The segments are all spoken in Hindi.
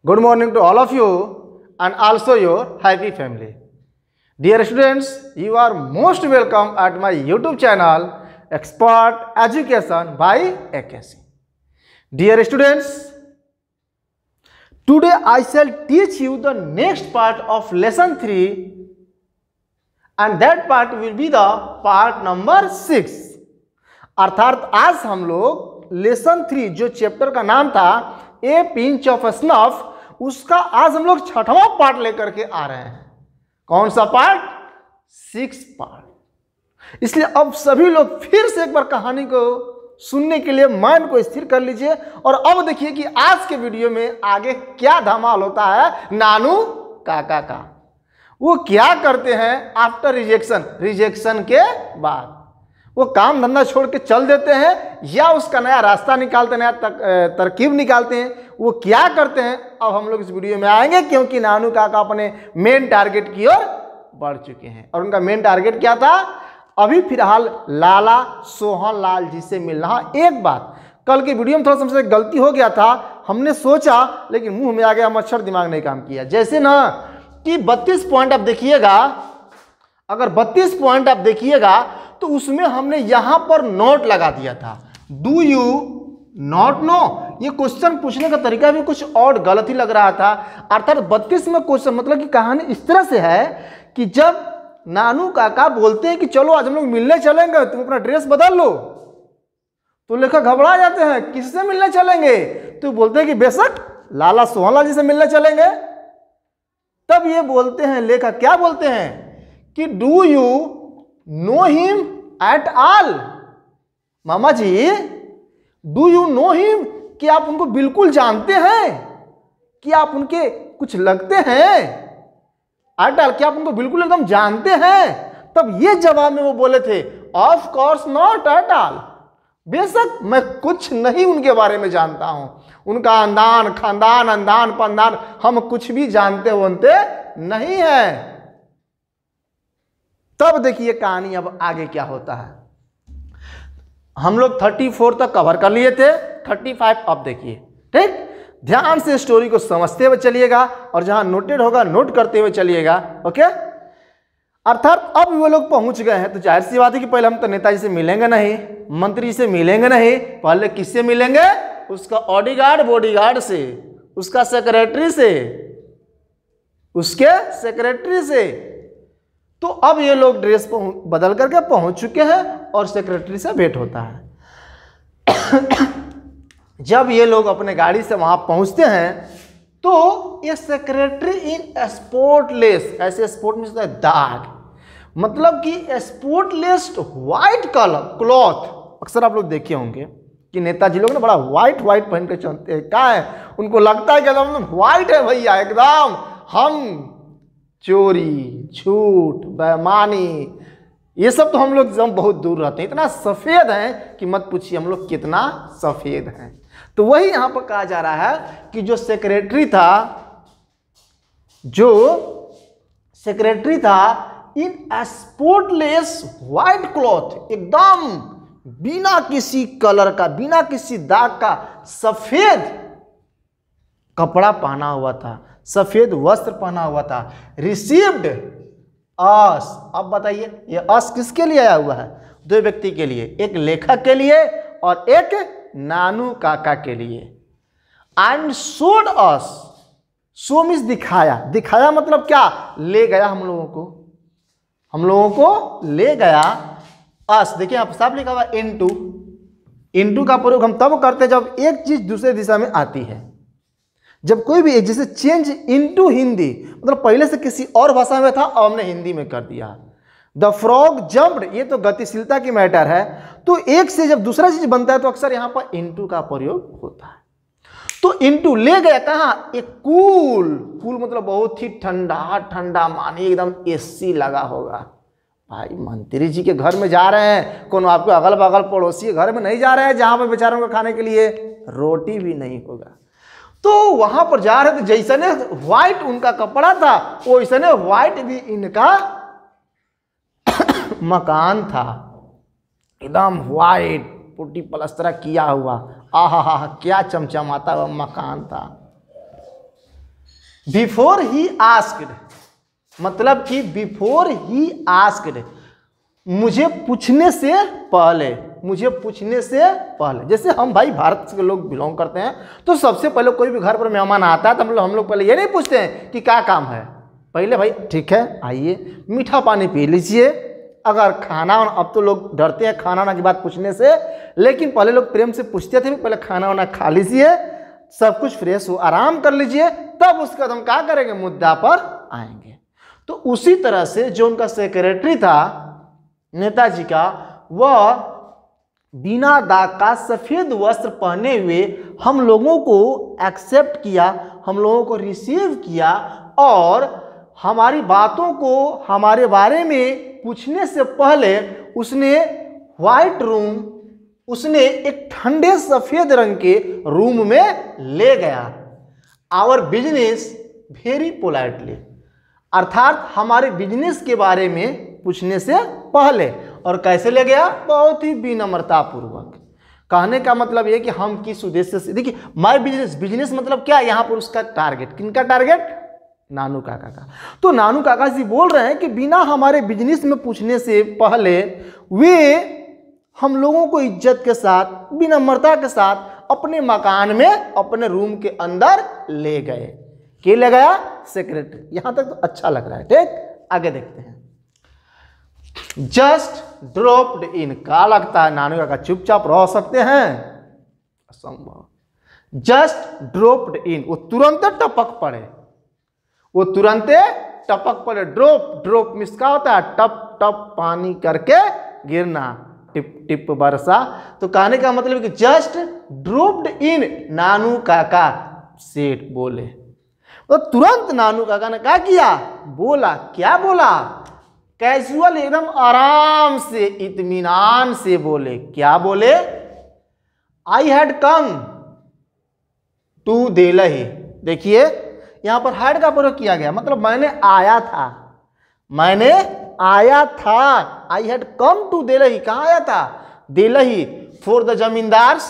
Good morning to all of you and also your happy family. Dear students, you are most welcome at my YouTube channel Expert Education by AKC. Dear students, today I shall teach you the next part of lesson 3 and that part will be the part number 6. अर्थात आज हम लोग लेसन 3 जो चैप्टर का नाम था ए पिंच ऑफ स्नफ, उसका आज हम लोग 6वां पार्ट लेकर के आ रहे हैं। कौन सा पार्ट? 6 पार्ट। इसलिए अब सभी लोग फिर से एक बार कहानी को सुनने के लिए माइंड को स्थिर कर लीजिए और अब देखिए कि आज के वीडियो में आगे क्या धमाल होता है। नानू काका का वो क्या करते हैं आफ्टर रिजेक्शन के बाद वो काम धंधा छोड़ के चल देते हैं या उसका नया रास्ता निकालते हैं, नया तरकीब निकालते हैं। वो क्या करते हैं अब हम लोग इस वीडियो में आएंगे, क्योंकि नानू काका अपने मेन टारगेट की ओर बढ़ चुके हैं। और उनका मेन टारगेट क्या था? अभी फिलहाल लाला सोहन लाल जी से मिलना। एक बात, कल की वीडियो में थोड़ा सा हमसे गलती हो गया था, हमने सोचा लेकिन मुंह में आ गया मच्छर, दिमाग नहीं काम किया। जैसे ना कि 32 पॉइंट आप देखिएगा, अगर 32 पॉइंट आप देखिएगा तो उसमें हमने यहां पर नोट लगा दिया था। Do you not know? ये क्वेश्चन पूछने का तरीका भी कुछ और गलत ही लग रहा था। अर्थात 32 में क्वेश्चन मतलब कि कहानी इस तरह से है कि जब नानू काका बोलते हैं कि चलो आज हम लोग मिलने चलेंगे, तुम अपना ड्रेस बदल लो, तो लेखक घबरा जाते हैं, किससे मिलने चलेंगे? तो बोलते हैं कि बेशक लाला सोहनलाल जी से मिलने चलेंगे। तब ये बोलते हैं लेखक, क्या बोलते हैं कि do you know him at all? मामा जी, डू यू नो हिम? कि आप उनको बिल्कुल जानते हैं? कि आप उनके कुछ लगते हैं? एट ऑल, क्या आप उनको बिल्कुल एकदम जानते हैं? तब ये जवाब में वो बोले थे of course not at all, बेशक मैं कुछ नहीं उनके बारे में जानता हूं। उनका अंदान खानदान अंदान पंदान हम कुछ भी जानते बनते नहीं है। तब देखिए कहानी अब आगे क्या होता है। हम लोग 34 तक कवर कर लिए थे, 35 अब देखिए। ठीक, ध्यान से स्टोरी को समझते हुए चलिएगा और जहां नोटेड होगा नोट करते हुए चलिएगा। ओके, अर्थात अब वो लोग पहुंच गए हैं तो जाहिर सी बात है कि पहले हम तो नेताजी से मिलेंगे नहीं, मंत्री से मिलेंगे नहीं, पहले किससे मिलेंगे? उसका बॉडीगार्ड से, उसका सेक्रेटरी से, उसके सेक्रेटरी से। तो अब ये लोग ड्रेस बदल करके पहुंच चुके हैं और सेक्रेटरी से भेंट होता है। जब ये लोग अपने गाड़ी से वहां पहुंचते हैं तो ये सेक्रेटरी इन स्पोर्टलेस, ऐसे स्पोर्ट में होता है दाग, मतलब कि स्पोर्टलेस व्हाइट कलर क्लॉथ। अक्सर आप लोग देखे होंगे कि नेताजी लोग ना बड़ा व्हाइट पहन के चलते हैं। क्या है, उनको लगता है कि एकदम व्हाइट है भैया, एकदम हम चोरी झूठ बेईमानी ये सब तो हम लोग एकदम बहुत दूर रहते हैं। इतना सफ़ेद हैं कि मत पूछिए हम लोग कितना सफ़ेद हैं। तो वही यहाँ पर कहा जा रहा है कि जो सेक्रेटरी था इन स्पोर्टलेस व्हाइट क्लॉथ, एकदम बिना किसी कलर का, बिना किसी दाग का सफ़ेद कपड़ा पहना हुआ था, सफेद वस्त्र पहना हुआ था। रिसीव्ड अस, अब बताइए ये अस किसके लिए आया हुआ है? 2 व्यक्ति के लिए, एक लेखक के लिए और एक नानू काका के लिए। And showed us, show means दिखाया, दिखाया मतलब क्या? ले गया हम लोगों को ले गया। अस देखिए आप साफ लिखा हुआ इनटू का प्रयोग हम तब करते हैं जब एक चीज दूसरे दिशा में आती है। जब कोई भी एक, जैसे चेंज इनटू हिंदी, मतलब पहले से किसी और भाषा में था और हमने हिंदी में कर दिया। द फ्रॉग जंप्ड, ये तो गतिशीलता की मैटर है। तो एक से जब दूसरा चीज बनता है तो अक्सर यहां पर इनटू का प्रयोग होता है। तो इनटू ले गया कहां? एक कूल मतलब बहुत ही ठंडा मानिए एकदम एसी लगा होगा। भाई मंत्री जी के घर में जा रहे हैं, कौन आपके अगल बगल पड़ोसी के घर में नहीं जा रहे हैं जहां पर बेचारों को खाने के लिए रोटी भी नहीं होगा। तो वहां पर जा रहे थे, जैसने व्हाइट उनका कपड़ा था वैसने व्हाइट भी इनका मकान था, एकदम व्हाइट पुट्टी पलस्तरा किया हुआ। आहा हा, क्या चमचमाता हुआ मकान था। बिफोर ही आस्क्ड, मतलब कि बिफोर ही आस्क्ड, मुझे पूछने से पहले, मुझे पूछने से पहले। जैसे हम भाई भारत के लोग बिलोंग करते हैं, तो सबसे पहले कोई भी घर पर मेहमान आता है तो हम लोग पहले ये नहीं पूछते हैं कि क्या काम है, पहले भाई ठीक है आइए मीठा पानी पी लीजिए, अगर खाना, अब तो लोग डरते हैं खाना वाना की बात पूछने से, लेकिन पहले लोग प्रेम से पूछते थे पहले खाना वाना खा लीजिए, सब कुछ फ्रेश हो, आराम कर लीजिए, तब उसके बाद हम क्या करेंगे, मुद्दा पर आएंगे। तो उसी तरह से जो उनका सेक्रेटरी था नेताजी का, वह बिना दाग का सफेद वस्त्र पहने हुए हम लोगों को एक्सेप्ट किया, हम लोगों को रिसीव किया, और हमारी बातों को, हमारे बारे में पूछने से पहले उसने व्हाइट रूम, उसने एक ठंडे सफेद रंग के रूम में ले गया। आवर बिजनेस वेरी पोलाइटली, अर्थात हमारे बिजनेस के बारे में पूछने से पहले। और कैसे ले गया, बहुत ही विनम्रता पूर्वक। कहने का मतलब यह कि हम किस उद्देश्य से, देखिए माय बिजनेस, बिजनेस मतलब क्या, यहां पर उसका टारगेट, किनका टारगेट, नानू काका का। तो नानू काका जी बोल रहे हैं कि बिना हमारे बिजनेस में पूछने से पहले वे हम लोगों को इज्जत के साथ, विनम्रता के साथ अपने मकान में, अपने रूम के अंदर ले गए। के ले गया, सेक्रेटरी। यहां तक तो अच्छा लग रहा है, ठीक। आगे देखते हैं। जस्ट ड्रॉप्ड इन, क्या लगता है नानू काका चुपचाप रह सकते हैं, असंभव। जस्ट ड्रॉप्ड इन, वो तुरंत टपक पड़े, वो तुरंत टपक पड़े। ड्रॉप, ड्रॉप मींस क्या होता है, टप टप पानी करके गिरना, टिप टिप वर्षा। तो कहने का मतलब कि जस्ट ड्रॉप्ड इन, नानू काका सेठ बोले, तो तुरंत नानू काका ने क्या किया, बोला। क्या बोला, कैजुअल, एकदम आराम से, इत्मीनान से बोले। क्या बोले, I had come to Delhi. देखिए यहां पर हैड का प्रयोग किया गया, मतलब मैंने आया था, मैंने आया था। I had come to Delhi, कहां आया था, Delhi, for the zamindars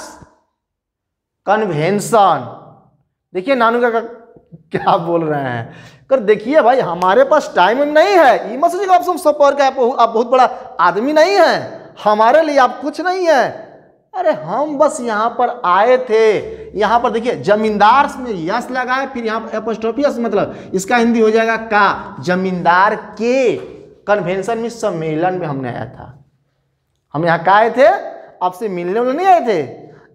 convention. देखिए नानू का क्या बोल रहे हैं, कर देखिए भाई हमारे पास टाइम नहीं है, ये मत सोचिएगा आप सपोर्ट का, आप बहुत बड़ा आदमी नहीं है, हमारे लिए आप कुछ नहीं है। अरे हम बस यहाँ पर आए थे। यहाँ पर देखिए जमींदार में यस लगाए, फिर यहाँ पर एपोस्ट्रोफी यस, मतलब इसका हिंदी हो जाएगा का, जमींदार के कन्वेंशन में, सम्मेलन में हमने आया था। हम यहाँ का आए थे, आपसे मिलने वाले नहीं आए थे।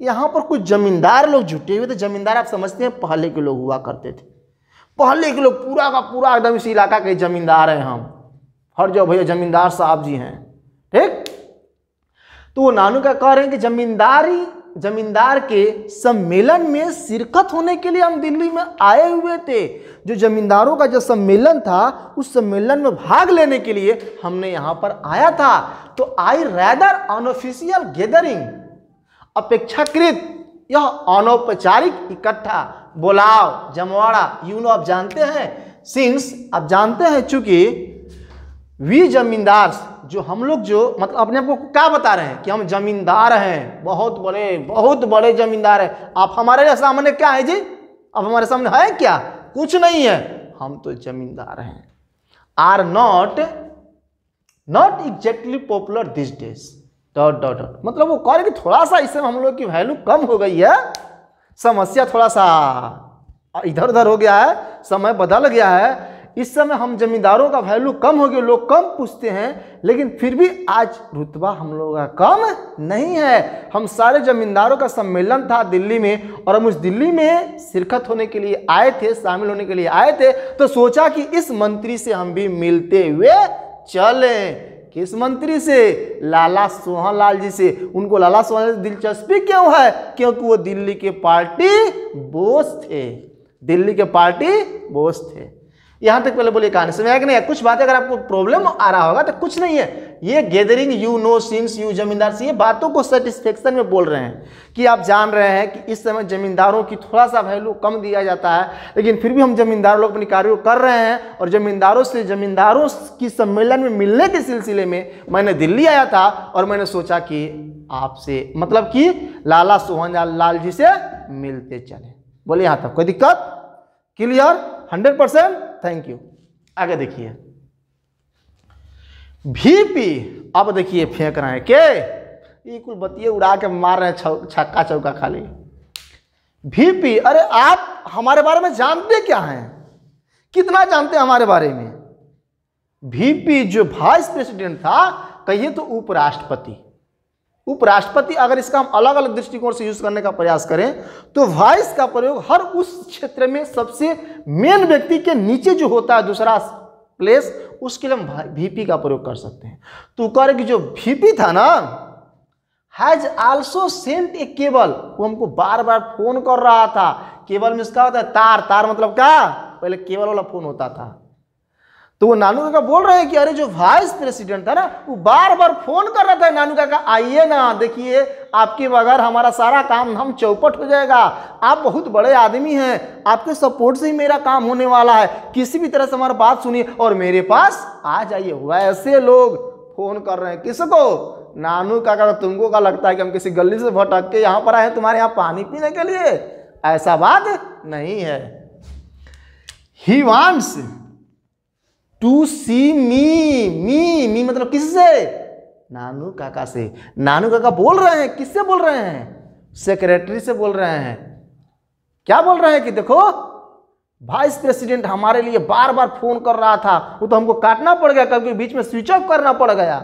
यहाँ पर कुछ जमींदार लोग जुटे हुए थे। जमींदार आप समझते हैं पहले के लोग हुआ करते थे, पहले के लोग पूरा का पूरा एकदम इस इलाका के जमींदार हैं हम, हर जो भैया जमींदार साहब जी हैं, ठीक। तो वो नानू का कह रहे हैं कि जमींदार के सम्मेलन में शिरकत होने के लिए हम दिल्ली में आए हुए थे। जो जमींदारों का जो सम्मेलन था, उस सम्मेलन में भाग लेने के लिए हमने यहाँ पर आया था। तो आई रैदर अनऑफिशियल गैदरिंग, अपेक्षाकृत यह अनौपचारिक इकट्ठा, बुलाव, जमवाड़ा, आप जानते हैं, सिंस आप जानते हैं, चूंकि वी जमींदार, जो हम लोग जो मतलब अपने आप को क्या बता रहे हैं कि हम जमींदार हैं, बहुत बड़े जमींदार हैं। आप हमारे सामने क्या है जी, अब हमारे सामने है क्या, कुछ नहीं है, हम तो जमींदार हैं। Are not exactly popular these days, dot dot dot, मतलब वो कह रहे कि थोड़ा सा इसमें हम लोग की वैल्यू कम हो गई है, समस्या थोड़ा सा इधर उधर हो गया है, समय बदल गया है। इस समय हम जमींदारों का वैल्यू कम हो गया, लोग कम पूछते हैं, लेकिन फिर भी आज रुतबा हम लोगों का कम नहीं है। हम सारे जमींदारों का सम्मेलन था दिल्ली में, और हम उस दिल्ली में शिरकत होने के लिए आए थे, शामिल होने के लिए आए थे। तो सोचा कि इस मंत्री से हम भी मिलते हुए चलें। किस मंत्री से, लाला सोहन लाल जी से। उनको लाला सोहन लाल से दिलचस्पी क्यों है, क्योंकि वो दिल्ली के पार्टी बॉस थे, दिल्ली के पार्टी बॉस थे। यहां तक पहले बोलिए कहानी समझ आया कि नहीं। कुछ बातें अगर आपको प्रॉब्लम आ रहा होगा तो कुछ नहीं है, ये गैदरिंग सिंस यू जमींदार से, ये बातों को सेटिस्फेक्शन में बोल रहे हैं कि आप जान रहे हैं कि इस समय जमींदारों की थोड़ा सा वैल्यू कम दिया जाता है, लेकिन फिर भी हम जमींदार लोग अपनी कार्यों कर रहे हैं। और जमींदारों की सम्मेलन में मिलने के सिलसिले में मैंने दिल्ली आया था, और मैंने सोचा कि आपसे मतलब कि लाला सोहन लाल जी से मिलते चले। बोलिए यहां तक कोई दिक्कत, क्लियर। 100%। Thank you. आगे देखिए VP, अब देखिए फेंक रहे हैं के ये कुल बतिये उड़ा के मार रहे हैं छक्का चौका खाली। VP, अरे आप हमारे बारे में जानते क्या हैं, कितना जानते हैं हमारे बारे में? VP जो वाइस प्रेसिडेंट था, कहिए तो उपराष्ट्रपति। उपराष्ट्रपति अगर इसका हम अलग अलग दृष्टिकोण से यूज करने का प्रयास करें तो वाइस का प्रयोग हर उस क्षेत्र में सबसे मेन व्यक्ति के नीचे जो होता है दूसरा प्लेस, उसके लिए हम VP का प्रयोग कर सकते हैं। तो कह रहे कि जो VP था ना, has also sent a cable, वो हमको बार बार फोन कर रहा था। केबल में इसका होता है तार, तार मतलब क्या, पहले केबल वाला फोन होता था। तो वो नानू काका बोल रहे हैं कि अरे जो वाइस प्रेसिडेंट था ना, वो बार बार फोन कर रहा था, नानू काका आइए ना, देखिए आपके बगैर हमारा सारा काम हम चौपट हो जाएगा, आप बहुत बड़े आदमी हैं, आपके सपोर्ट से ही मेरा काम होने वाला है, किसी भी तरह से हमारी बात सुनिए और मेरे पास आ जाइए। वैसे लोग फोन कर रहे हैं किसको? नानू काका। तुमको क्या लगता है कि हम किसी गली से भटक के यहाँ पर आए हैं तुम्हारे यहाँ पानी पीने के लिए? ऐसा बात नहीं है। ही वांट्स टू सी मी मतलब किससे? नानू काका से। नानू काका बोल रहे हैं, किससे बोल रहे हैं? सेक्रेटरी से बोल रहे हैं। क्या बोल रहे हैं कि देखो वाइस प्रेसिडेंट हमारे लिए बार बार फोन कर रहा था, वो तो हमको काटना पड़ गया, कभी बीच में स्विच ऑफ करना पड़ गया।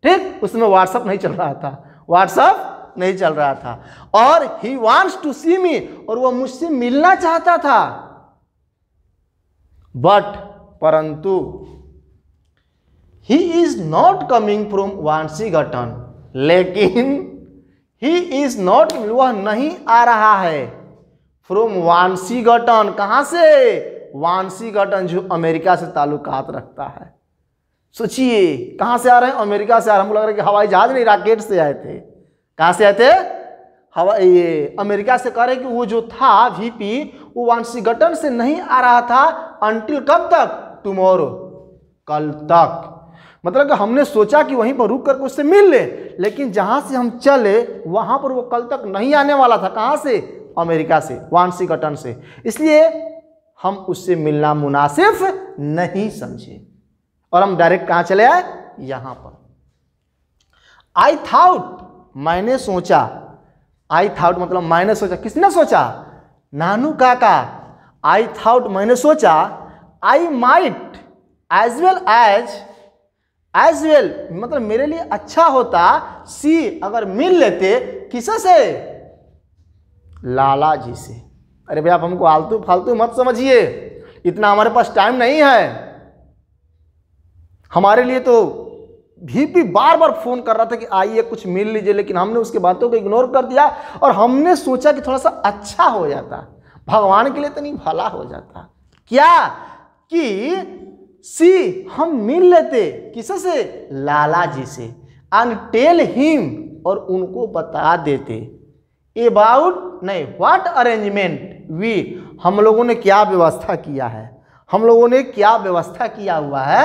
ठीक, उसमें व्हाट्सएप नहीं चल रहा था, व्हाट्सएप नहीं चल रहा था। और ही वांट्स टू सी मी, और वो मुझसे मिलना चाहता था, बट परंतु he is not coming from Washington, लेकिन ही इज नॉट, वह नहीं आ रहा है फ्रॉम वांशीगटन। कहां से? वांशीगटन जो अमेरिका से ताल्लुकात रखता है। सोचिए कहां से आ रहे हैं? अमेरिका से आ रहे हैं। हमको लग रहा है कि हवाई जहाज नहीं, रॉकेट से आए थे। कहां से आए थे? ये अमेरिका से। कह रहे कि वो जो था VP, वो वांशीगटन से नहीं आ रहा था अंटिल कब तक? टुमारो, कल तक। मतलब कि हमने सोचा कि वहीं पर रुक करके उससे मिल ले, लेकिन जहां से हम चले वहां पर वो कल तक नहीं आने वाला था। कहां से? अमेरिका से, वांशीगटन से। इसलिए हम उससे मिलना मुनासिब नहीं समझे और हम डायरेक्ट कहां चले आए? यहां पर। आई थाउट, मैंने सोचा। आई थाउट मतलब मैंने सोचा। किसने सोचा? नानू काका। आई थाउट मैंने सोचा, आई माइट एज वेल मतलब मेरे लिए अच्छा होता, सी अगर मिल लेते, किससे? लाला जी से। अरे भैया आप हमको आलतू फालतू मत समझिए, इतना हमारे पास टाइम नहीं है। हमारे लिए तो VP बार बार फोन कर रहा था कि आइए कुछ मिल लीजिए, लेकिन हमने उसकी बातों को इग्नोर कर दिया और हमने सोचा कि थोड़ा सा अच्छा हो जाता, भगवान के लिए तो नहीं, भला हो जाता। क्या कि सी हम मिल लेते, किससे? लाला जी से। एंड टेल हिम, और उनको बता देते अबाउट, नहीं व्हाट अरेंजमेंट वी, हम लोगों ने क्या व्यवस्था किया है, हम लोगों ने क्या व्यवस्था किया हुआ है।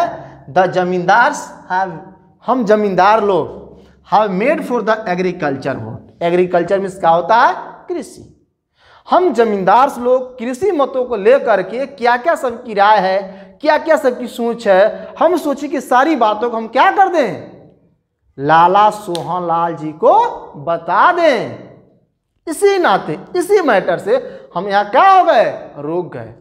द जमींदार्स हैव, हम जमींदार लोग, have made for the agriculture vote. Agriculture में क्या होता है? कृषि। हम जमींदार लोग कृषि मतों को लेकर के क्या क्या सबकी राय है, क्या क्या सबकी सोच है, हम सोचे कि सारी बातों को हम क्या कर दें? लाला सोहन लाल जी को बता दें। इसी नाते, इसी मैटर से हम यहाँ क्या हो गए? रुक गए।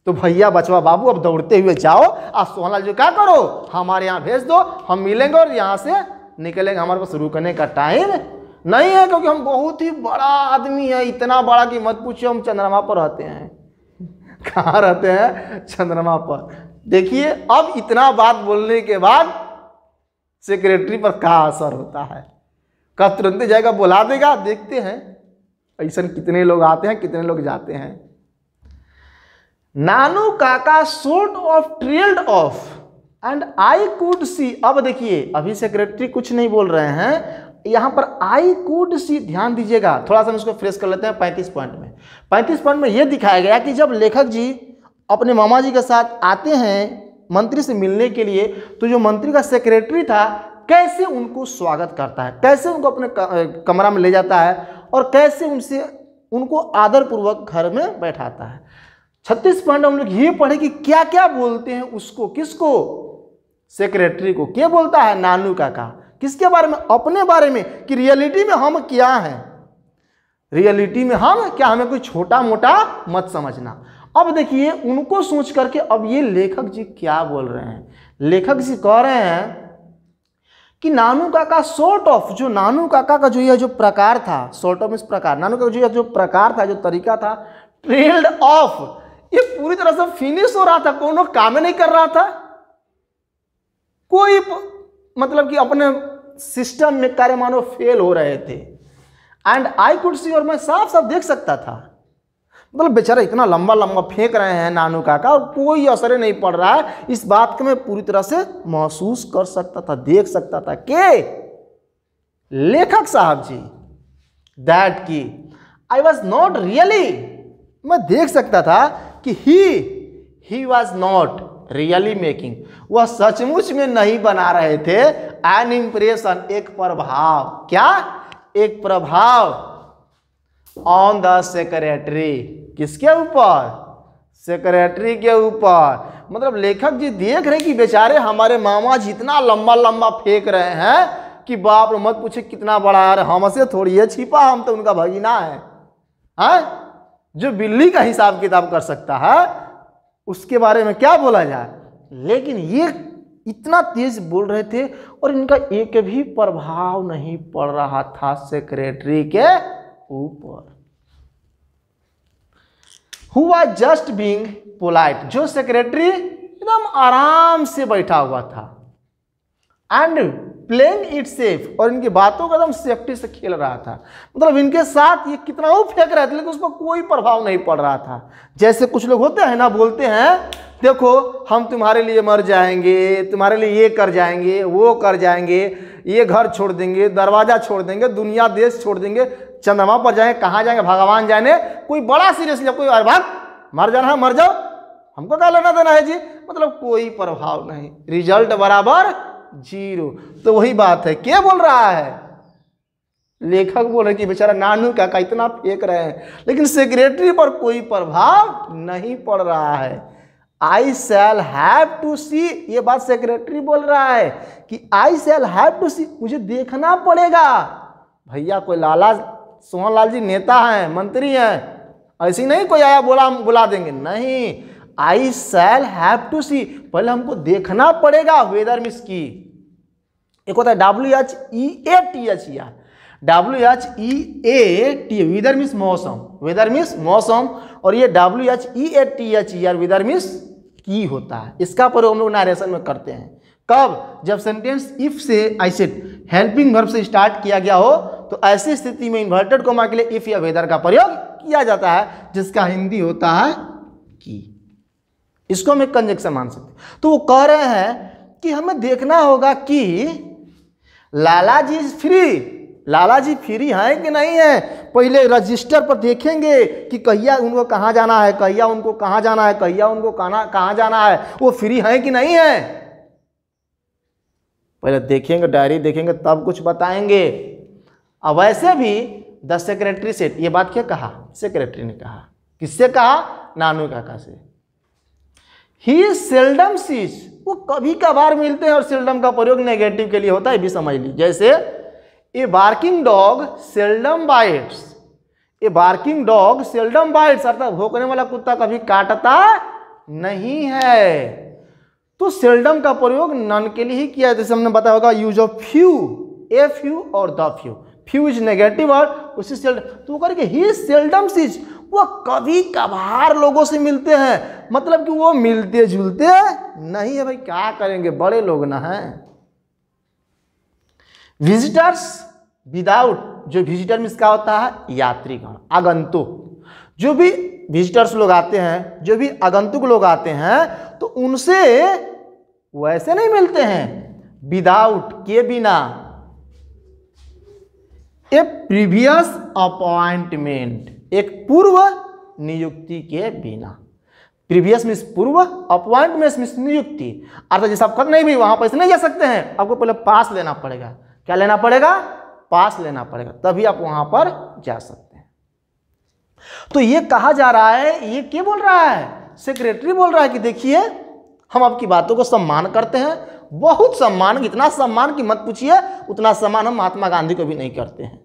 तो भैया बचवा बाबू अब दौड़ते हुए जाओ, आज सोहनलाल जी क्या करो, हमारे यहाँ भेज दो, हम मिलेंगे और यहाँ से निकलेंगे। हमारे पास रुकने का टाइम नहीं है, क्योंकि हम बहुत ही बड़ा आदमी है, इतना बड़ा कि मत पूछिए, हम चंद्रमा पर रहते हैं। कहाँ रहते हैं? चंद्रमा पर। देखिए अब इतना बात बोलने के बाद सेक्रेटरी पर क्या असर होता है। कब तुरंत जाएगा, बुला देगा। देखते हैं ऐसा कितने लोग आते हैं, कितने लोग जाते हैं। नानू काका sort of trailed off and I could see। अब देखिए अभी सेक्रेटरी कुछ नहीं बोल रहे हैं, यहां पर I could see, ध्यान दीजिएगा, थोड़ा सा हम इसको फ्रेश कर लेते हैं। 35 पॉइंट में, 35 पॉइंट में यह दिखाया गया कि जब लेखक जी अपने मामा जी के साथ आते हैं मंत्री से मिलने के लिए, तो जो मंत्री का सेक्रेटरी था कैसे उनको स्वागत करता है, कैसे उनको अपने कमरा में ले जाता है और कैसे उनको आदरपूर्वक घर में बैठाता है। 36 पॉइंट हम लोग ये पढ़े कि क्या क्या बोलते हैं उसको, किसको, सेक्रेटरी को। क्या बोलता है? नानू काका। किसके बारे में? अपने बारे में, कि रियलिटी में हम क्या हैं, रियलिटी में हम क्या, हमें कोई छोटा मोटा मत समझना। अब देखिए उनको सोच करके अब ये लेखक जी क्या बोल रहे हैं। लेखक जी कह रहे हैं कि नानू काका सॉर्ट ऑफ, जो नानू काका का जो यह जो प्रकार था, सॉर्ट ऑफ इस प्रकार, नानू का जो यह जो प्रकार था, जो तरीका था, ट्रेल्ड ऑफ, ये पूरी तरह से फिनिश हो रहा था, कोनो काम नहीं कर रहा था, कोई मतलब कि अपने सिस्टम में कार्य मानो फेल हो रहे थे। एंड आई कुड सी, और मैं साफ साफ देख सकता था, मतलब बेचारा इतना लंबा लंबा फेंक रहे हैं नानू काका और कोई असर नहीं पड़ रहा है, इस बात को मैं पूरी तरह से महसूस कर सकता था, देख सकता था कि लेखक साहब जी, दैट की आई वॉज नॉट रियली, मैं देख सकता था कि he was not really making, वह सचमुच में नहीं बना रहे थे एन इंप्रेशन, एक प्रभाव। क्या? एक प्रभाव ऑन द सेक्रेटरी। किसके ऊपर? सेक्रेटरी के ऊपर। मतलब लेखक जी देख रहे कि बेचारे हमारे मामा जी इतना लंबा लंबा फेंक रहे हैं कि बाप रे, मत पूछे कितना बड़ा यार, हमसे थोड़ी है छिपा, हम तो उनका भगीना है, जो बिल्ली का हिसाब किताब कर सकता है, उसके बारे में क्या बोला जाए। लेकिन ये इतना तेज बोल रहे थे और इनका एक भी प्रभाव नहीं पड़ रहा था सेक्रेटरी के ऊपर। Who was just being polite, जो सेक्रेटरी एकदम आराम से बैठा हुआ था, एंड प्लेइंग इट सेफ, और इनकी बातों का एकदम सेफ्टी से खेल रहा था। मतलब इनके साथ ये कितना वो फेंक रहे थे लेकिन उसको कोई प्रभाव नहीं पड़ रहा था। जैसे कुछ लोग होते हैं ना, बोलते हैं देखो हम तुम्हारे लिए मर जाएंगे, तुम्हारे लिए ये कर जाएंगे, वो कर जाएंगे, ये घर छोड़ देंगे, दरवाजा छोड़ देंगे, दुनिया देश छोड़ देंगे, चंद्रमा पर जाएंगे, कहाँ जाएंगे भगवान जाने। कोई बड़ा सीरियसली कोई भाग मर जाना है मर जाओ, हमको क्या लेना देना है जी। मतलब कोई प्रभाव नहीं, रिजल्ट बराबर 0। तो वही बात है, क्या बोल रहा है लेखक? बोल रहे कि बेचारा नानू काका इतना फेंक रहे हैं लेकिन सेक्रेटरी पर कोई प्रभाव नहीं पड़ रहा है। आई शैल हैव टू सी, ये बात सेक्रेटरी बोल रहा है कि आई शैल हैव टू सी, मुझे देखना पड़ेगा। भैया कोई लाला सोहन लाल जी नेता हैं, मंत्री हैं, ऐसी नहीं कोई आया बोला बुला देंगे, नहीं। आई शैल हैव टू सी, पहले हमको देखना पड़ेगा। वेदर मीन्स की, एक होता है WHEATH, WHEAT, वेदर मीन्स मौसम, वेदर मीन्स मौसम, और ये WHEATH वेदर मीन्स की होता है। इसका प्रयोग हम लोग नरेशन में करते हैं। कब? जब सेंटेंस इफ से आई सेड हेल्पिंग वर्ब से स्टार्ट किया गया हो तो ऐसी स्थिति में इन्वर्टेड कॉमा के लिए इफ या वेदर का प्रयोग किया जाता है, जिसका हिंदी होता है की। इसको हम एक कंजक्शन मान सकते हैं। तो वो कह रहे हैं कि हमें देखना होगा कि लाला जी फ्री, लाला जी फ्री हैं कि नहीं है। पहले रजिस्टर पर देखेंगे कि कहिया उनको कहाँ जाना है, कहिया उनको कहाँ जाना है, कहिया उनको कहाँ जाना है, वो फ्री हैं कि नहीं है। पहले देखेंगे, डायरी देखेंगे, तब कुछ बताएंगे। अब वैसे भी द सेक्रेटरी सेट, ये बात क्या कहा? सेक्रेटरी ने कहा। किससे कहा? नानू काका से। ही सेल्डम सीज, वो कभी कभार मिलते हैं, और सेल्डम का प्रयोग नेगेटिव के लिए होता है, भी समझ लीजिए। जैसे ए बार्किंग डॉग सेल्डम बाइट्स, ए बार्किंग डॉग सेल्डम बाइट्स, अर्थात भौंकने वाला कुत्ता कभी काटता नहीं है। तो सेल्डम का प्रयोग नन के लिए ही किया है, जैसे हमने बताया होगा use of few, a few और the few, few is negative word, उसी सेल्डम। तो वो करके ही सेल्डम सीज, वो कभी कभार लोगों से मिलते हैं, मतलब कि वो मिलते जुलते नहीं है। भाई क्या करेंगे, बड़े लोग ना हैं। विजिटर्स विदाउट, जो विजिटर में इसका होता है यात्रीगण, आगंतुक। जो भी विजिटर्स लोग आते हैं, जो भी आगंतुक लोग आते हैं, तो उनसे वैसे नहीं मिलते हैं, विदाउट के बिना, ए प्रीवियस अपॉइंटमेंट, एक पूर्व नियुक्ति के बिना। प्रीवियस मीन्स पूर्व, अपॉइंटमेंट मीन्स नियुक्ति। अर्थात जैसे आप कर नहीं भी वहां पर नहीं जा सकते हैं, आपको पहले पास लेना पड़ेगा। क्या लेना पड़ेगा? पास लेना पड़ेगा, तभी आप वहां पर जा सकते हैं। तो ये कहा जा रहा है, ये क्या बोल रहा है, सेक्रेटरी बोल रहा है कि देखिए हम आपकी बातों को सम्मान करते हैं, बहुत सम्मान, इतना सम्मान कि मत पूछिए, उतना सम्मान हम महात्मा गांधी को भी नहीं करते हैं।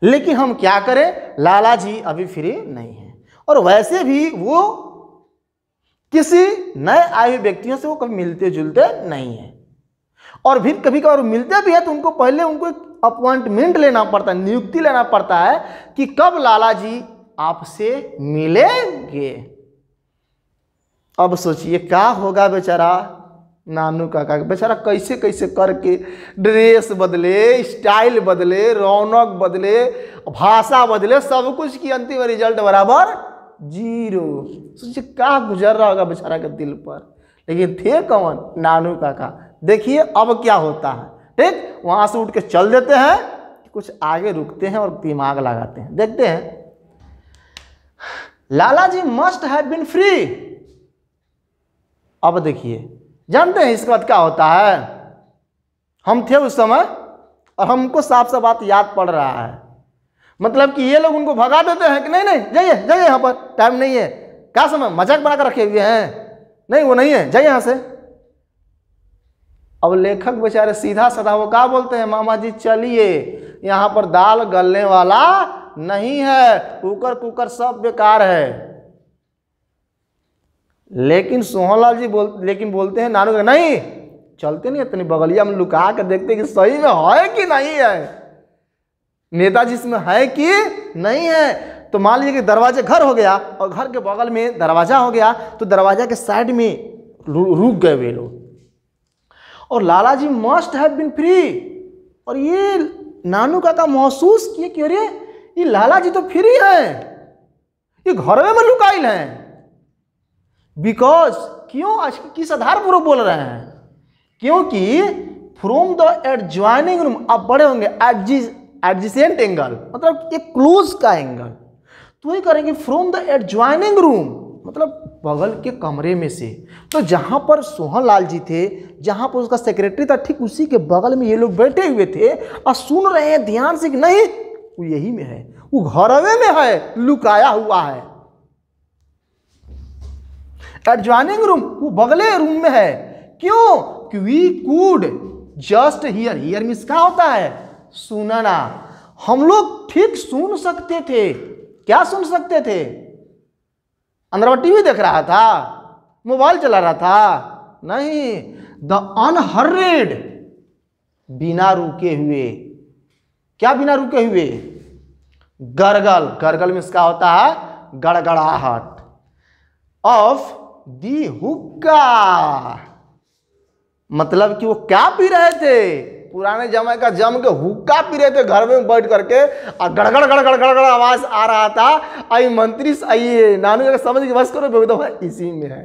लेकिन हम क्या करें, लाला जी अभी फ्री नहीं है, और वैसे भी वो किसी नए आए हुए व्यक्तियों से वो कभी मिलते जुलते नहीं है, और फिर कभी कभार मिलते भी है तो उनको पहले उनको एक अपॉइंटमेंट लेना पड़ता है, नियुक्ति लेना पड़ता है कि कब लाला जी आपसे मिलेंगे। अब सोचिए क्या होगा बेचारा नानू काका, बेचारा कैसे कैसे करके ड्रेस बदले, स्टाइल बदले, रौनक बदले, भाषा बदले, सब कुछ की अंतिम रिजल्ट बराबर 0। सोचिए क्या गुजर रहा होगा बेचारा के दिल पर। लेकिन थे कौन, नानू काका। देखिए अब क्या होता है, ठीक, वहां से उठ के चल देते हैं, कुछ आगे रुकते हैं और दिमाग लगाते हैं। देखते हैं, लाला जी मस्ट हैव बीन फ्री। अब देखिए, जानते हैं इसके बाद क्या होता है, हम थे उस समय और हमको साफ साफ बात याद पड़ रहा है, मतलब कि ये लोग उनको भगा देते हैं कि नहीं नहीं जाइए जाइए, यहाँ पर टाइम नहीं है, क्या समय मजाक बना कर रखे हुए हैं, नहीं वो नहीं है, जाइए यहाँ से। अब लेखक बेचारे सीधा साधा वो क्या बोलते हैं, मामा जी चलिए, यहाँ पर दाल गलने वाला नहीं है, कुकर कुकर सब बेकार है। लेकिन सोहनलाल जी बोलते हैं नानू, नहीं चलते नहीं, इतनी बगलिया में लुका कर देखते कि सही में है कि नहीं है, नेताजी इसमें है कि नहीं है। तो मान लीजिए कि दरवाजे घर हो गया और घर के बगल में दरवाजा हो गया, तो दरवाजा के साइड में रुक गए वे लोग, और लाला जी मस्ट हैव बीन फ्री। और ये नानू काका महसूस किए कि अरे ये लाला जी तो फ्री है, ये घर में लुकाइल है। बिकॉज क्यों, आज किस आधार पर वो बोल रहे हैं, क्योंकि फ्रॉम द एडजॉइनिंग रूम, आप बड़े होंगे, एडजेसेंट एंगल मतलब एक क्लोज का एंगल, तो वही करेंगे फ्रॉम द एडजॉइनिंग रूम, मतलब बगल के कमरे में से। तो जहां पर सोहनलाल जी थे, जहां पर उसका सेक्रेटरी था, ठीक उसी के बगल में ये लोग बैठे हुए थे और सुन रहे हैं ध्यान से कि नहीं वो यही में है, वो घरवे में है, लुकाया हुआ है। एडजॉइनिंग रूम, वो बगले रूम में है। क्यों, कि we could just hear, hear means क्या होता है, सुनना। हम लोग ठीक सुन सकते थे। क्या सुन सकते थे, अंदर वो टीवी देख रहा था, मोबाइल चला रहा था, नहीं, द अनहर्रिड, बिना रुके हुए। क्या बिना रुके हुए, गरगल, गरगल में इसका होता है गड़गड़ाहट, ऑफ दी हुक्का, मतलब कि वो क्या पी रहे थे, पुराने जमाने का जम के हुक्का पी रहे थे घर में बैठ करके, और गड़गड़ गड़गड़ गड़गड़ आवाज आ रहा था। आई मंत्री आइए, नानू का समझ के बस करो, तो इसी में है,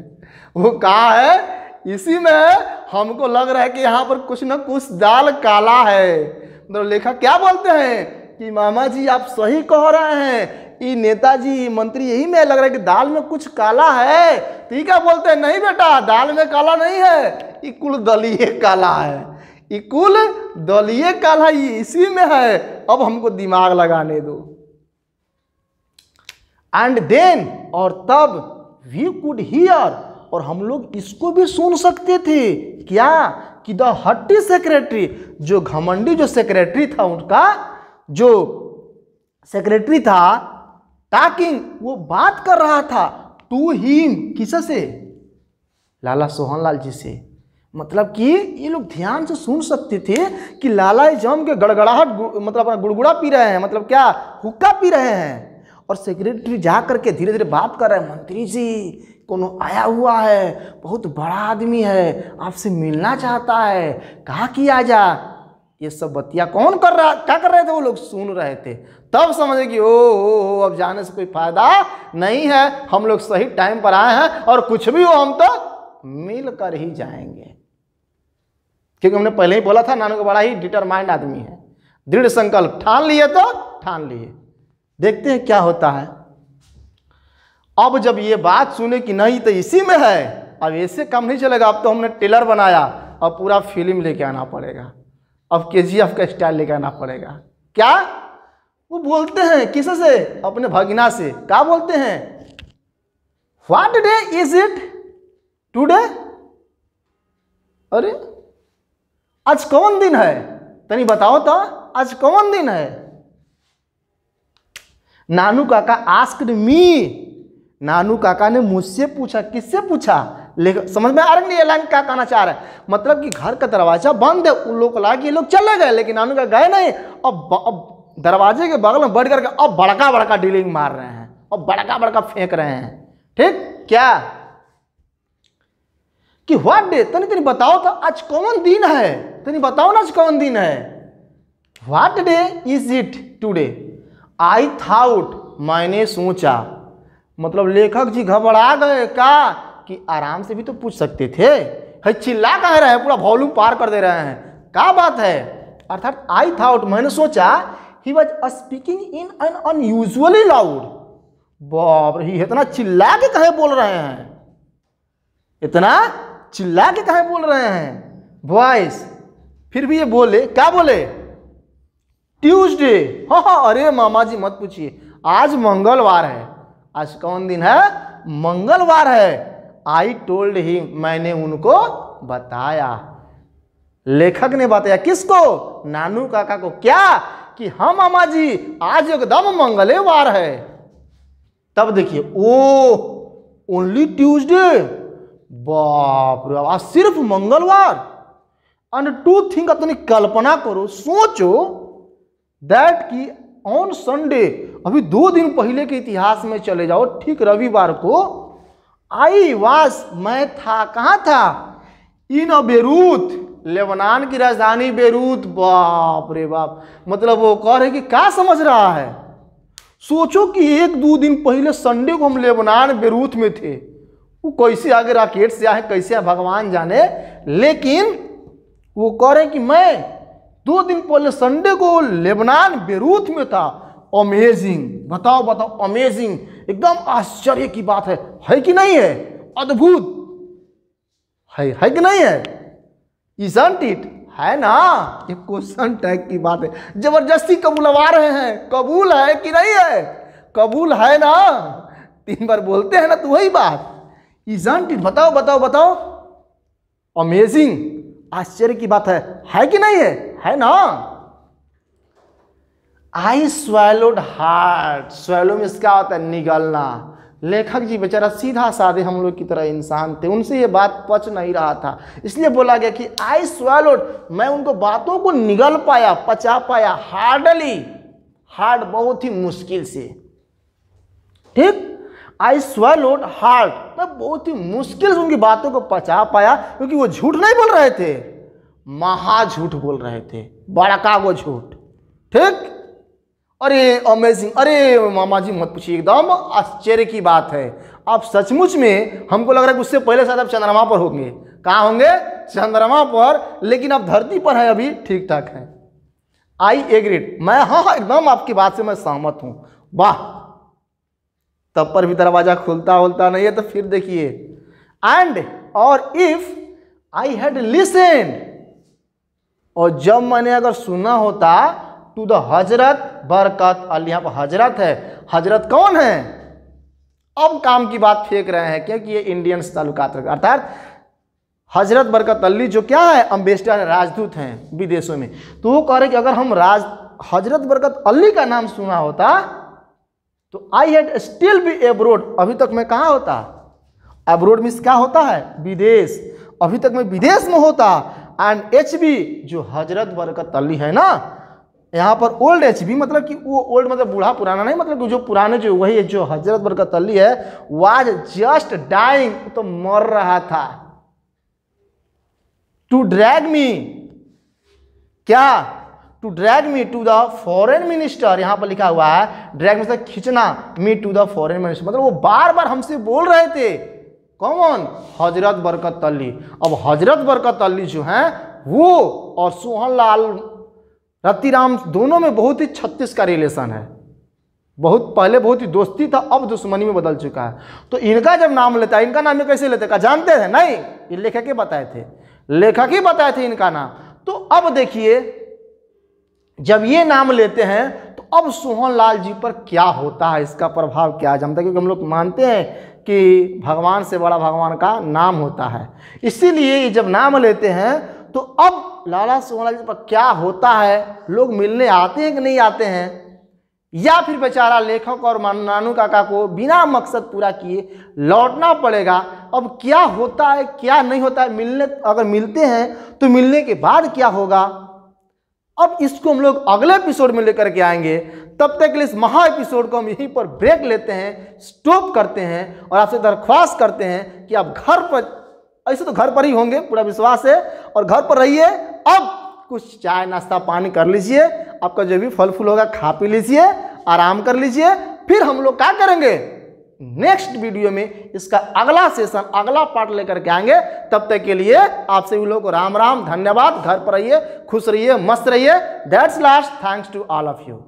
वो कहा है इसी में है, हमको लग रहा है कि यहाँ पर कुछ ना कुछ दाल काला है। मतलब लेखक क्या बोलते हैं कि मामा जी आप सही कह रहे हैं, ये नेताजी मंत्री यही में लग रहा है कि दाल में कुछ काला है। तो ये क्या बोलते हैं, नहीं बेटा दाल में काला नहीं है, ये कुल दलीय काला है, ये कुल दलीय काला, ये इसी में है, अब हमको दिमाग लगाने दो। एंड देन, और तब वी कुड हियर, और हम लोग इसको भी सुन सकते थे, क्या कि द हट्टी सेक्रेटरी, जो घमंडी जो सेक्रेटरी था, उनका जो सेक्रेटरी था, टॉकिंग, वो बात कर रहा था, टू हिम, किससे, लाला सोहनलाल जी से। मतलब कि ये लोग ध्यान से सुन सकते थे कि लाला जम के गड़गड़ाहट, मतलब अपना गुड़गुड़ा पी रहे हैं, मतलब क्या हुक्का पी रहे हैं, और सेक्रेटरी जा करके धीरे धीरे बात कर रहे हैं, मंत्री जी कोनो आया हुआ है, बहुत बड़ा आदमी है, आपसे मिलना चाहता है, कहा कि आ जा। ये सब बतिया कौन कर रहा, क्या कर रहे थे, वो लोग सुन रहे थे। तब समझे कि ओ अब जाने से कोई फायदा नहीं है, हम लोग सही टाइम पर आए हैं, और कुछ भी हो हम तो मिल कर ही जाएंगे। क्योंकि हमने पहले ही बोला था नानू का बड़ा ही डिटरमाइंड आदमी है, दृढ़ संकल्प, ठान लिए तो ठान लिए। देखते हैं क्या होता है। अब जब ये बात सुने कि नहीं तो इसी में है, अब ऐसे काम नहीं चलेगा, अब तो हमने टेलर बनाया, अब पूरा फिल्म लेके आना पड़ेगा, अब KGF का स्टाइल लेके आना पड़ेगा। क्या, वो बोलते हैं किस से? अपने भगिना से। क्या बोलते हैं? What day is it today? अरे आज कौन दिन है? तनी बताओ तो, आज कौन दिन है? नानू काका आस्क्ड मी। नानू काका ने मुझसे पूछा। किससे पूछा? समझ में आ रहा नहीं ये लाइन क्या कहना चाह रहा है? मतलब कि घर का दरवाजा बंद है, उन लोग को लगा कि ये लोग चले गए, लेकिन नानू का गए नहीं। अब दरवाजे के बगल में बैठ करके अब बड़का बड़का डीलिंग मार रहे हैं और बड़का बड़का फेंक रहे हैं। ठीक क्या कि व्हाट डे, तनी तनी बताओ तो आज कौन दिन है? तनी बताओ ना आज कौन दिन है? What day is it today? I thought, मैंने सोचा। मतलब लेखक जी घबरा गए का कि आराम से भी तो पूछ सकते थे, है चिल्ला कह रहे हैं, पूरा वॉल्यूम पार कर दे रहे हैं, क्या बात है? अर्थात आई थॉट, मैंने सोचा, he was speaking in an unusually loud. बाप रे, इतना चिल्ला के कहे बोल रहे हैं? इतना चिल्ला के कहे बोल रहे हैं? वॉइस। फिर भी ये बोले, क्या बोले? ट्यूसडे। हाँ, अरे मामा जी मत पूछिए, आज मंगलवार है। आज कौन दिन है? मंगलवार है। आई टोल्ड हिम, मैंने उनको बताया। लेखक ने बताया किसको? नानू काका को। क्या? कि हाँ मामा जी आज एकदम मंगलवार है। तब देखिए, ओ ओनली ट्यूसडे। बाप रे, आज सिर्फ मंगलवार। एंड टू थिंक, अपनी कल्पना करो, सोचो, दैट कि ऑन संडे, अभी 2 दिन पहले के इतिहास में चले जाओ, ठीक रविवार को, आई वास, मैं था, कहाँ था? इन अ बेरूत, लेबनान की राजधानी बेरूत। बाप रे बाप, मतलब वो कह रहे कि क्या समझ रहा है? सोचो कि 1-2 दिन पहले संडे को हम लेबनान बेरूत में थे। वो कैसे आगे रॉकेट से आए, कैसे आए भगवान जाने, लेकिन वो कह रहे कि मैं 2 दिन पहले संडे को लेबनान बेरूत में था। अमेजिंग, बताओ बताओ, अमेजिंग, एकदम आश्चर्य की बात है कि नहीं है? अद्भुत है कि नहीं है? इजंट इट, है ना? ये क्वेश्चन टैग की बात है, जबरदस्ती कबूलवा रहे हैं। कबूल है कि नहीं है? कबूल है ना? 3 बार बोलते हैं ना, तो वही बात। इजंट इट, बताओ बताओ बताओ, अमेजिंग, आश्चर्य की बात है कि नहीं है ना? आई स्वैलोड हार्ड। स्वैलो में क्या होता है? निगलना। लेखक जी बेचारा सीधा साधे हम लोग की तरह इंसान थे, उनसे ये बात पच नहीं रहा था, इसलिए बोला गया कि आई स्वैलोड, मैं उनको बातों को निगल पाया, पचा पाया। हार्डली, हार्ड बहुत ही मुश्किल से। ठीक, आई स्वैलोड हार्ड, मैं बहुत ही मुश्किल से उनकी बातों को पचा पाया, क्योंकि वो झूठ नहीं बोल रहे थे, महा झूठ बोल रहे थे, बड़का वो झूठ। ठीक, अरे अमेजिंग, अरे मामा जी मत पूछिए, एकदम आश्चर्य की बात है। आप सचमुच में, हमको लग रहा है कि उससे पहले शायद आप चंद्रमा पर होंगे। कहाँ होंगे? चंद्रमा पर, लेकिन आप धरती पर है अभी, ठीक ठाक है। आई एग्रीड, मैं हाँ एकदम आपकी बात से मैं सहमत हूँ। वाह, तब पर भी दरवाजा खुलता खुलता नहीं है। तो फिर देखिए, एंड और इफ आई हैड लिसन्ड, और जब मैंने अगर सुना होता, टू द हजरत बरकत अली। यहाँ पर हजरत है, हजरत कौन है? अब काम की बात फेंक रहे हैं, क्योंकि ये इंडियन ताल्लुकात, अर्थात हजरत बरकत अली जो क्या है? अम्बेसडर, राजदूत हैं विदेशों में। तो वो कह रहे कि अगर हम हजरत बरकत अली का नाम सुना होता तो I had still be abroad, अभी तक मैं कहाँ होता? एब्रोड मीन्स क्या होता है? विदेश। अभी तक मैं विदेश में होता। एंड HB जो हजरत बरकत अली है ना, यहाँ पर ओल्ड HB मतलब कि वो ओल्ड मतलब बूढ़ा पुराना नहीं, मतलब कि जो पुराने जो वही है, जो हजरत बरकत अली है, वाज जस्ट डाइंग, तो मर रहा था। टू ड्रैग मी, क्या? To drag me to the foreign minister, यहां पर लिखा हुआ है ड्रैग मतलब खींचना, me to the foreign minister, मतलब वो बार बार हमसे बोल रहे थे। कौन? हजरत बरकत अली। अब हजरत बरकत अली जो हैं वो और सोहनलाल रतिराम दोनों में बहुत ही 36 का रिलेशन है। बहुत पहले बहुत ही दोस्ती था, अब दुश्मनी में बदल चुका है। तो इनका जब नाम लेता है, इनका नाम ये कैसे लेते हैं? जानते हैं? नहीं, ये लेखक ही बताए थे, लेखक ही बताए थे इनका नाम। तो अब देखिए, जब ये नाम लेते हैं तो अब सोहनलाल जी पर क्या होता है, इसका प्रभाव क्या जमता है, क्योंकि हम लोग मानते हैं कि भगवान से बड़ा भगवान का नाम होता है, इसीलिए जब नाम लेते हैं तो अब लाला सोहनलाल जी पर क्या होता है, लोग मिलने आते हैं कि नहीं आते हैं, या फिर बेचारा लेखक और नानू काका को बिना मकसद पूरा किए लौटना पड़ेगा। अब क्या होता है क्या नहीं होता है, मिलने अगर मिलते हैं तो मिलने के बाद क्या होगा, अब इसको हम लोग अगले एपिसोड में लेकर के आएंगे। तब तक के लिए इस महा एपिसोड को हम यहीं पर ब्रेक लेते हैं, स्टॉप करते हैं और आपसे दरख्वास्त करते हैं कि आप घर पर, ऐसे तो घर पर ही होंगे पूरा विश्वास है, और घर पर रहिए। अब कुछ चाय नाश्ता पानी कर लीजिए, आपका जो भी फल फूल होगा खा पी लीजिए, आराम कर लीजिए, फिर हम लोग क्या करेंगे नेक्स्ट वीडियो में इसका अगला सेशन अगला पार्ट लेकर के आएंगे। तब तक के लिए आप सभी लोगों को राम राम, धन्यवाद। घर पर रहिए, खुश रहिए, मस्त रहिए। That's last, thanks to all of you.